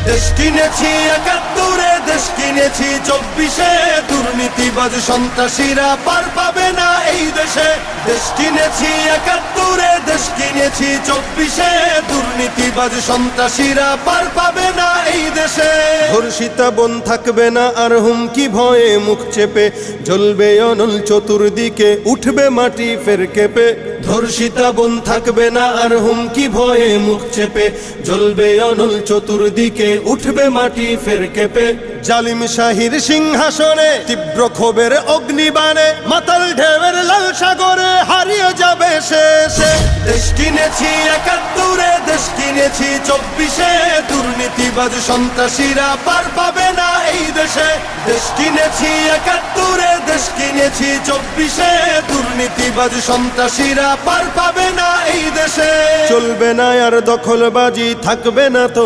দেশ কিনেছি ৭১, দেশ কিনেছি ২৪, দুর্নীতিবাজ সন্ত্রাসীরা পার পাবে না এই দেশে। দেশ কিনেছি ৭১, দেশ কিনেছি ২৪, দুর্নীতিবাজ সন্ত্রাসীরা পার পাবে না এই দেশে। ধর্ষিতা বোন থাকবে না আর হুমকি ভয়ে মুখ চেপে, জ্বলবে অনল চতুর্দিকে, উঠবে মাটি ফের কেঁপে। ধর্ষিতা বোন থাকবে না আর হুমকি ভয়ে মুখ চেপে, জ্বলবে অনল চতুর্দিকে, উঠবে মাটি ফের কেঁপে। জালিম শাহীর সিংহাসনে তীব্র ক্ষোভের অগ্নিবাণে, মাতাল ঢেউয়ের লাল সাগরে হারিয়ে যাবে শেষে। দেশ কিনেছি ৭১, দেশ কিনেছি ২৪, দুর্নীতিবাজ সন্ত্রাসীরা পার পাবে না এই দেশে। দেশ কিনেছি ৭১, দেশ কিনেছি ২৪, দুর্নীতিবাজ সন্ত্রাসীরা পার পাবে না এই দেশে। চলবে না আর দখলবাজি, থাকবে না তো